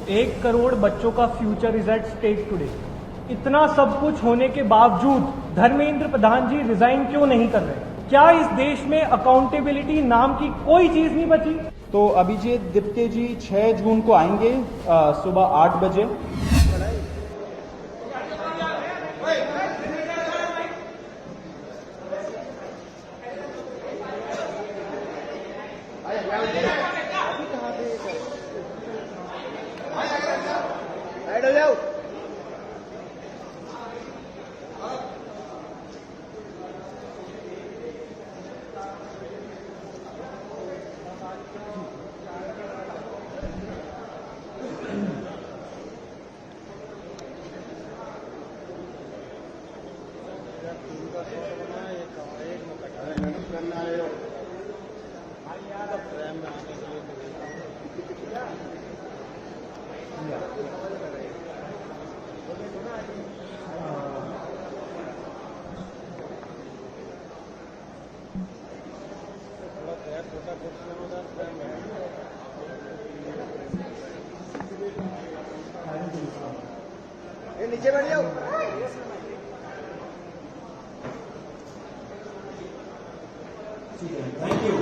1 करोड़ बच्चों का future is at stake today. इतना सब कुछ होने के बावजूद धर्मेंद्र प्रधान जी रिजाइन क्यों नहीं कर रहे? क्या इस देश में अकाउंटेबिलिटी नाम की कोई चीज नहीं बची? तो अभिजीत दिप्ते जी 6 जून को आएंगे सुबह 8 बजे। नीचे बैठ जाओ। ठीक है, थैंक यू।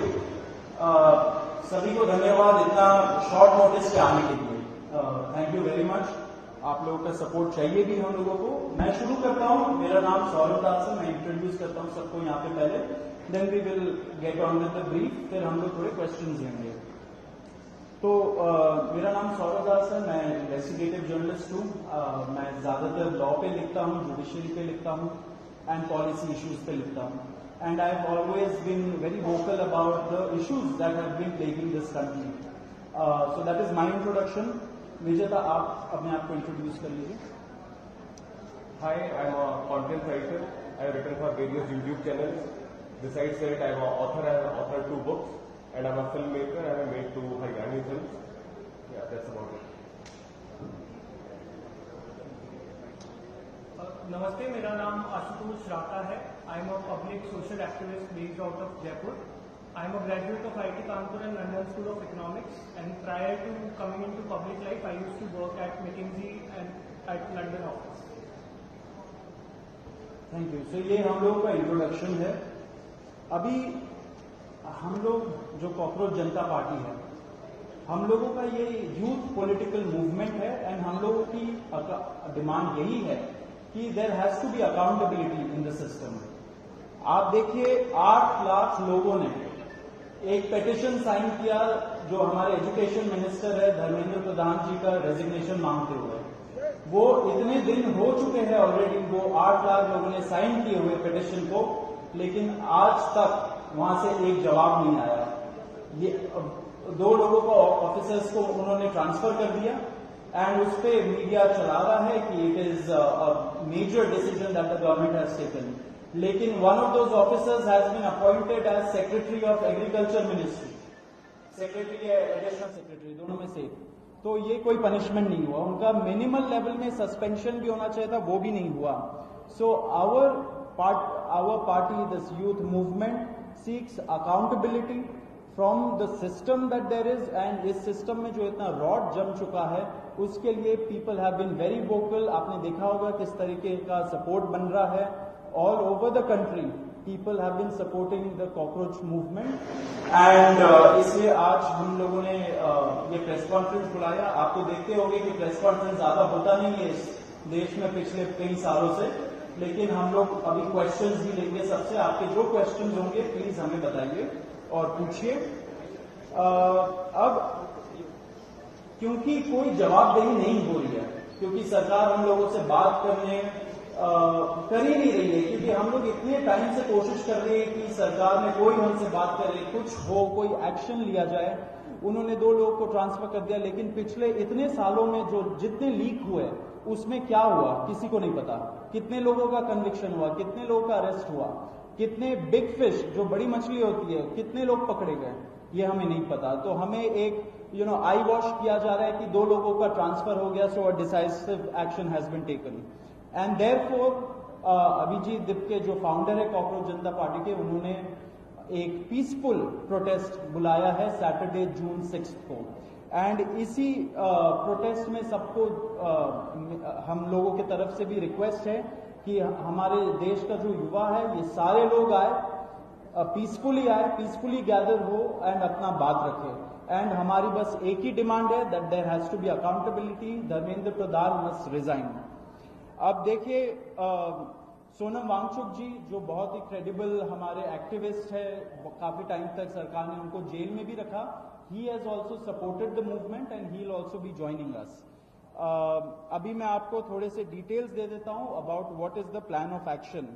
सभी को धन्यवाद इतना शॉर्ट नोटिस पे आने के लिए। Thank you very much. आप लोगों का सपोर्ट चाहिए भी हम लोगों को। मैं शुरू करता हूँ। मेरा नाम सौरभ दास है। मैं इंट्रोड्यूस करता हूँ सबको यहाँ पे पहले, then we will get on with the brief, फिर हम लोग थोड़े क्वेश्चंस लेंगे। तो मेरा नाम सौरभ दास है। मैं इन्वेस्टिगेटिव जर्नलिस्ट हूँ। मैं ज्यादातर लॉ पे लिखता हूँ, जुडिशरी पे लिखता हूँ एंड पॉलिसी इश्यूज पे लिखता हूँ। And I have always been very vocal about the issues that have been plaguing this country. So that is my introduction. Vijeta, आप अपने आप को इंट्रोड्यूस कर लीजिए। Hi, I'm a content writer. I have written for various YouTube channels. Besides that, I'm an author. I have authored 2 books. And I'm a filmmaker. I have made 2 Haryani films. Yeah, that's about it. नमस्ते, मेरा नाम आशुतोष राता है। I am a public social activist based out of Jaipur. I am a graduate of IIT Kanpur and London School of Economics, and prior to coming into public life I used to work at McKinsey and at London office. Thank you. सो ये हम लोगों का introduction है। अभी हम लोग जो कॉकरोच जनता पार्टी है, हम लोगों का ये यूथ पॉलिटिकल मूवमेंट है एंड हम लोगों की डिमांड यही है कि there has to be accountability in the system. आप देखिए 8 लाख लोगों ने एक पेटिशन साइन किया जो हमारे एजुकेशन मिनिस्टर है धर्मेंद्र प्रधान जी का रेजिग्नेशन मांगते हुए। वो इतने दिन हो चुके हैं ऑलरेडी, वो 8 लाख लोगों ने साइन किए हुए पेटिशन को, लेकिन आज तक वहां से एक जवाब नहीं आया। ये 2 लोगों को ऑफिसर्स को उन्होंने ट्रांसफर कर दिया एंड उस पे मीडिया चला रहा है कि it is a major decision that the government has taken. लेकिन one of those officers has been appointed as secretary of agriculture ministry, secretary या एडिशनल सेक्रेटरी, दोनों में से। तो ये कोई पनिशमेंट नहीं हुआ। उनका मिनिमल लेवल में सस्पेंशन भी होना चाहिए था, वो भी नहीं हुआ। So our party, this youth movement seeks accountability from the system that there is, and इस सिस्टम में जो इतना रॉड जम चुका है उसके लिए people have been very vocal। आपने देखा होगा किस तरीके का सपोर्ट बन रहा है all over the country। people have been supporting the cockroach movement and इसलिए आज हम लोगों ने ये प्रेस कॉन्फ्रेंस बुलाया। आप तो देखते होंगे कि प्रेस कॉन्फ्रेंस ज्यादा होता नहीं है इस देश में पिछले कई सालों से, लेकिन हम लोग अभी क्वेश्चंस भी लेंगे सबसे। आपके जो क्वेश्चंस होंगे प्लीज हमें बताइए और पूछिए। अब क्योंकि कोई जवाबदेही नहीं हो रही है, क्योंकि सरकार हम लोगों से बात करने कर ही नहीं रही है, क्योंकि हम लोग इतने टाइम से कोशिश कर रहे हैं कि सरकार में कोई हमसे बात करे, कुछ हो, कोई एक्शन लिया जाए। उन्होंने 2 लोगों को ट्रांसफर कर दिया, लेकिन पिछले इतने सालों में जो जितने लीक हुए उसमें क्या हुआ किसी को नहीं पता। कितने लोगों का कन्विक्शन हुआ, कितने लोगों का अरेस्ट हुआ, कितने बिग फिश जो बड़ी मछली होती है कितने लोग पकड़े गए, ये हमें नहीं पता। तो हमें एक आई वॉश किया जा रहा है कि 2 लोगों का ट्रांसफर हो गया, so a decisive action has been taken. And therefore Abhijit Dipte जो फाउंडर है कॉकरोच जनता पार्टी के, उन्होंने एक पीसफुल प्रोटेस्ट बुलाया है सैटरडे जून 6 को। एंड इसी प्रोटेस्ट में सबको हम लोगों की तरफ से भी रिक्वेस्ट है कि हमारे देश का जो युवा है ये सारे लोग आए, पीसफुली आए, पीसफुली गैदर हो एंड अपना बात रखे। एंड हमारी बस एक ही डिमांड है that there has to be accountability, Dharmendra Pradhan must resign. अब देखिए सोनम वांगचुक जी जो बहुत ही क्रेडिबल हमारे एक्टिविस्ट है, काफी टाइम तक सरकार ने उनको जेल में भी रखा, he has also supported the movement and he will also be joining us. अभी मैं आपको थोड़े से डिटेल्स दे देता हूं about what is the plan of action.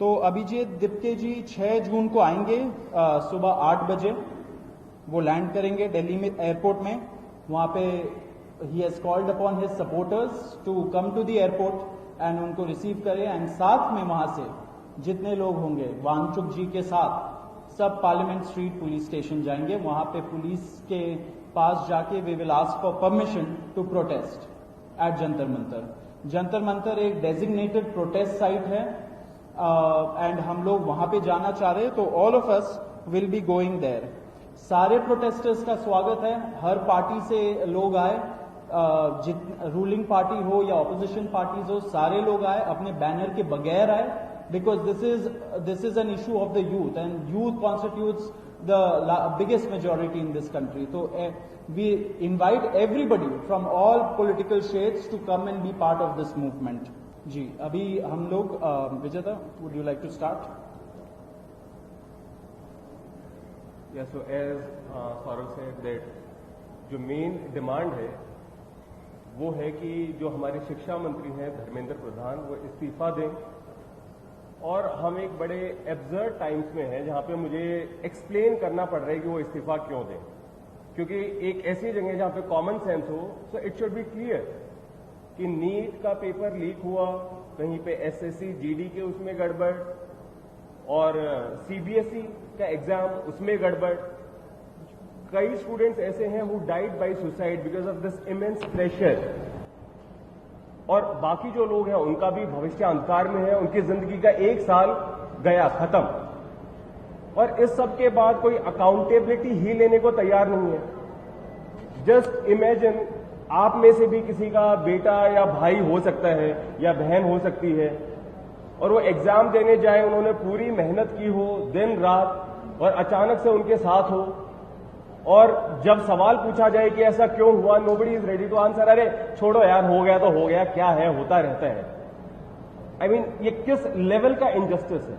तो अभिजीत दिप्ते जी 6 जून को आएंगे सुबह 8 बजे, वो लैंड करेंगे दिल्ली में एयरपोर्ट में। वहां पे ही has called upon his supporters to come to the airport and उनको रिसीव करें। एंड साथ में वहां से जितने लोग होंगे वांगचुक जी के साथ सब पार्लियामेंट स्ट्रीट पुलिस स्टेशन जाएंगे। वहां पे पुलिस के पास जाके we will ask for permission to protest at Jantar Mantar. Jantar Mantar एक डेजिग्नेटेड प्रोटेस्ट साइट है एंड हम लोग वहां पे जाना चाह रहे हैं, तो all of us will be going there. सारे प्रोटेस्टर्स का स्वागत है, हर पार्टी से लोग आए, रूलिंग पार्टी हो या ऑपोजिशन पार्टीज हो, सारे लोग आए, अपने बैनर के बगैर आए, because this is an issue of the youth and youth constitutes the biggest majority in this country. तो we invite everybody from all political shades to come and be part of this movement. जी अभी हम लोग Vijeta, would you like to start? Yeah, so as Saurav said that जो main demand है वो है कि जो हमारे शिक्षा मंत्री हैं धर्मेंद्र प्रधान वो इस्तीफा दें। और हम एक बड़े एब्सर्ड टाइम्स में हैं जहां पे मुझे एक्सप्लेन करना पड़ रहा है कि वो इस्तीफा क्यों दें, क्योंकि एक ऐसी जगह जहां पे कॉमन सेंस हो, so it should be clear कि नीट का पेपर लीक हुआ, कहीं पे एसएससी जीडी के उसमें गड़बड़ और सीबीएसई का एग्जाम उसमें गड़बड़। कई स्टूडेंट्स ऐसे हैं who died by suicide because of this immense pressure, और बाकी जो लोग हैं उनका भी भविष्य अंधकार में है, उनकी जिंदगी का 1 साल गया खत्म, और इस सब के बाद कोई अकाउंटेबिलिटी ही लेने को तैयार नहीं है। जस्ट इमेजिन आप में से भी किसी का बेटा या भाई हो सकता है या बहन हो सकती है, और वो एग्जाम देने जाए, उन्होंने पूरी मेहनत की हो दिन रात, और अचानक से उनके साथ हो, और जब सवाल पूछा जाए कि ऐसा क्यों हुआ, nobody is ready to answer. अरे छोड़ो यार, हो गया तो हो गया, क्या है, होता रहता है। आई मीन ये किस लेवल का इनजस्टिस है?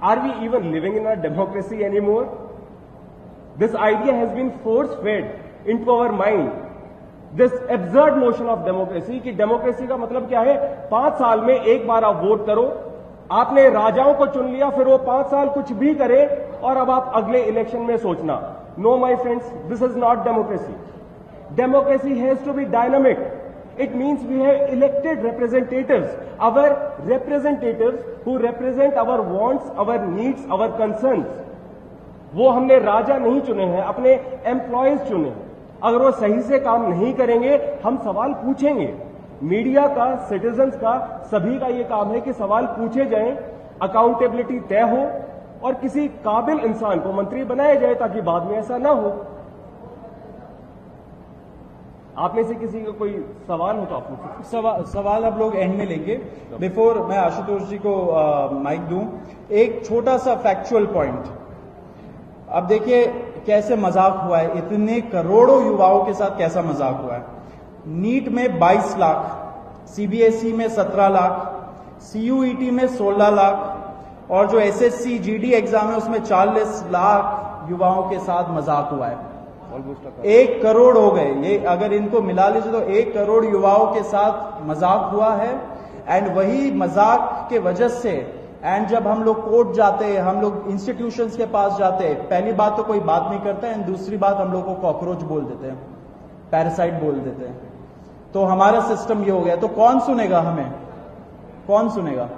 Are we even living in a democracy any more? This idea has been force fed into our mind, this absurd notion of democracy, कि डेमोक्रेसी का मतलब क्या है? 5 साल में एक बार आप वोट करो, आपने राजाओं को चुन लिया, फिर वो 5 साल कुछ भी करे, और अब आप अगले इलेक्शन में सोचना। No my friends, this is not democracy. Democracy has to be dynamic. It means we have elected representatives, our representatives who represent our wants, our needs, our concerns. वो हमने राजा नहीं चुने हैं, अपने एम्प्लॉयज चुने हैं। अगर वो सही से काम नहीं करेंगे, हम सवाल पूछेंगे। मीडिया का, सिटीजन्स का, सभी का ये काम है कि सवाल पूछे जाएं, अकाउंटेबिलिटी तय हो, और किसी काबिल इंसान को मंत्री बनाया जाए ताकि बाद में ऐसा ना हो। आप में से किसी का कोई सवाल हो तो आप पूछिए। सवाल अब लोग एंड में लेंगे। बिफोर मैं आशुतोष जी को माइक दूं, एक छोटा सा फैक्चुअल पॉइंट। अब देखिए कैसे मजाक हुआ है, इतने करोड़ों युवाओं के साथ कैसा मजाक हुआ है। नीट में 22 लाख, सीबीएसई में 17 लाख, सीयूईटी में 16 लाख, और जो एसएससी जीडी एग्जाम है उसमें 40 लाख युवाओं के साथ मजाक हुआ है। 1 करोड़ हो गए ये, अगर इनको मिला लीजिए तो 1 करोड़ युवाओं के साथ मजाक हुआ है। एंड वही मजाक के वजह से, एंड जब हम लोग कोर्ट जाते हैं, हम लोग इंस्टीट्यूशंस के पास जाते हैं, पहली बात तो कोई बात नहीं करता है, एंड दूसरी बात हम लोग को कॉकरोच बोल देते हैं, पैरासाइट बोल देते हैं। तो हमारा सिस्टम ये हो गया, तो कौन सुनेगा हमें? कौन सुनेगा?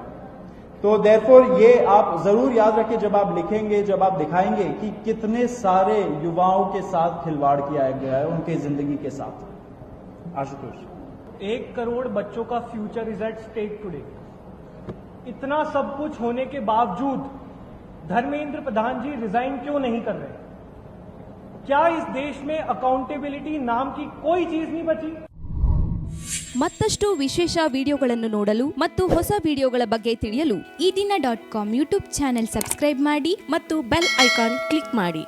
तो देयरफॉर ये आप जरूर याद रखिए जब आप लिखेंगे, जब आप दिखाएंगे कि कितने सारे युवाओं के साथ खिलवाड़ किया गया है, उनके जिंदगी के साथ। आशुतोष, 1 करोड़ बच्चों का future is at stake today. इतना सब कुछ होने के बावजूद धर्मेंद्र प्रधान जी रिजाइन क्यों नहीं कर रहे? क्या इस देश में अकाउंटेबिलिटी नाम की कोई चीज नहीं बची? ಮತ್ತಷ್ಟು ವಿಶೇಷ ವಿಡಿಯೋಗಳನ್ನು ನೋಡಲು ಮತ್ತು ಹೊಸ ವಿಡಿಯೋಗಳ ಬಗ್ಗೆ ತಿಳಿಯಲು ಈ ದಿನ .com ಯೂಟ್ಯೂಬ್ ಚಾನೆಲ್ ಸಬ್ಸ್ಕ್ರೈಬ್ ಮಾಡಿ ಮತ್ತು ಬೆಲ್ ಐಕಾನ್ ಕ್ಲಿಕ್ ಮಾಡಿ.